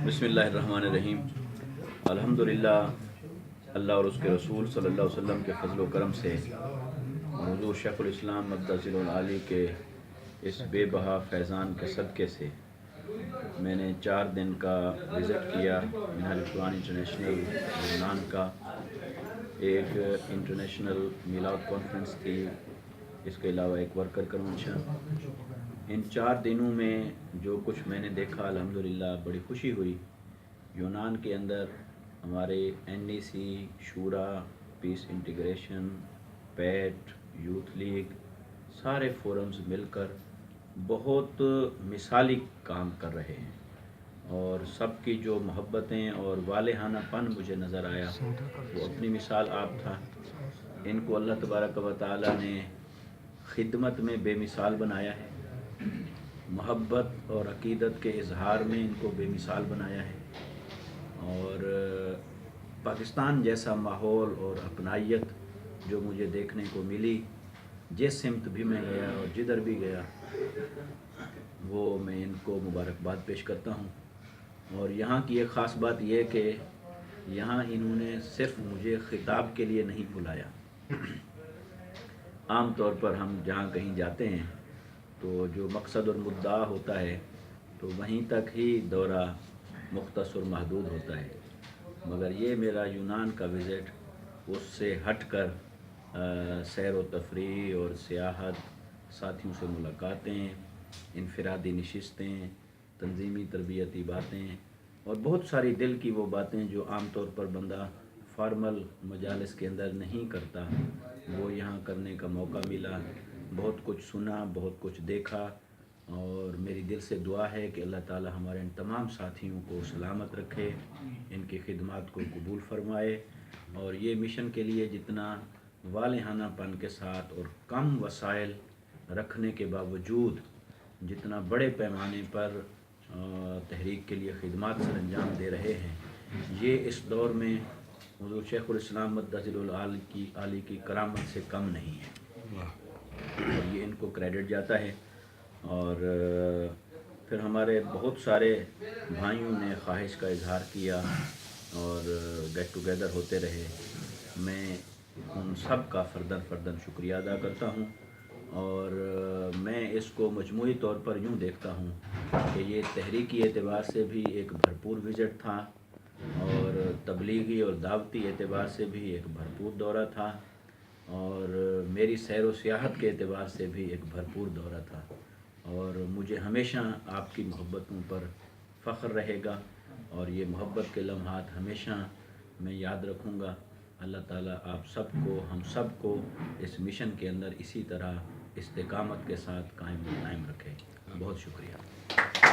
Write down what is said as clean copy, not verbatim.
بسم اللہ الرحمن الرحیم۔ الحمدللہ، اللہ اور اس کے رسول صلی اللہ علیہ وسلم کے فضل و کرم سے حضور شیخ الاسلام مقدس العالی کے اس بے بہا فیضان کے صدقے سے میں نے 4 دن کا وزٹ کیا منہاج القرآن انٹرنیشنل یونان کا۔ ایک انٹرنیشنل میلاد کانفرنس تھی، اس کے علاوہ ایک ورکر کنونشن۔ ان 4 دنوں میں جو کچھ میں نے دیکھا الحمدللہ بڑی خوشی ہوئی۔ یونان کے اندر ہمارے NDC، شورا، پیس انٹیگریشن، پیٹ، یوتھ لیگ، سارے فورمز مل کر بہت مثالی کام کر رہے ہیں، اور سب کی جو محبتیں اور والہانہ پن مجھے نظر آیا وہ اپنی مثال آپ تھا۔ ان کو اللہ تبارک و تعالیٰ نے خدمت میں بے مثال بنایا ہے، محبت اور عقیدت کے اظہار میں ان کو بے مثال بنایا ہے، اور پاکستان جیسا ماحول اور اپنائیت جو مجھے دیکھنے کو ملی، جس سمت بھی میں گیا اور جدھر بھی گیا، وہ میں ان کو مبارکباد پیش کرتا ہوں۔ اور یہاں کی ایک خاص بات یہ کہ یہاں انہوں نے صرف مجھے خطاب کے لیے نہیں بلایا۔ عام طور پر ہم جہاں کہیں جاتے ہیں تو جو مقصد اور مدعا ہوتا ہے تو وہیں تک ہی دورہ مختصر محدود ہوتا ہے، مگر یہ میرا یونان کا وزٹ اس سے ہٹ کر سیر و تفریح اور سیاحت، ساتھیوں سے ملاقاتیں، انفرادی نشستیں، تنظیمی تربیتی باتیں اور بہت ساری دل کی وہ باتیں جو عام طور پر بندہ فارمل مجالس کے اندر نہیں کرتا، وہ یہاں کرنے کا موقع ملا۔ بہت کچھ سنا، بہت کچھ دیکھا، اور میری دل سے دعا ہے کہ اللہ تعالی ہمارے ان تمام ساتھیوں کو سلامت رکھے، ان کی خدمات کو قبول فرمائے، اور یہ مشن کے لیے جتنا والہانہ پن کے ساتھ اور کم وسائل رکھنے کے باوجود جتنا بڑے پیمانے پر تحریک کے لیے خدمات سر انجام دے رہے ہیں، یہ اس دور میں حضور شیخ الاسلام مقدس العالی کی کرامت سے کم نہیں ہے، اور یہ ان کو کریڈٹ جاتا ہے۔ اور پھر ہمارے بہت سارے بھائیوں نے خواہش کا اظہار کیا اور گیٹ ٹوگیدر ہوتے رہے۔ میں ان سب کا فرداً شکریہ ادا کرتا ہوں، اور میں اس کو مجموعی طور پر یوں دیکھتا ہوں کہ یہ تحریکی اعتبار سے بھی ایک بھرپور وزٹ تھا، اور تبلیغی اور دعوتی اعتبار سے بھی ایک بھرپور دورہ تھا، اور میری سیر و سیاحت کے اعتبار سے بھی ایک بھرپور دورہ تھا، اور مجھے ہمیشہ آپ کی محبتوں پر فخر رہے گا، اور یہ محبت کے لمحات ہمیشہ میں یاد رکھوں گا۔ اللہ تعالیٰ آپ سب کو، ہم سب کو اس مشن کے اندر اسی طرح استقامت کے ساتھ قائم رکھے۔ بہت شکریہ۔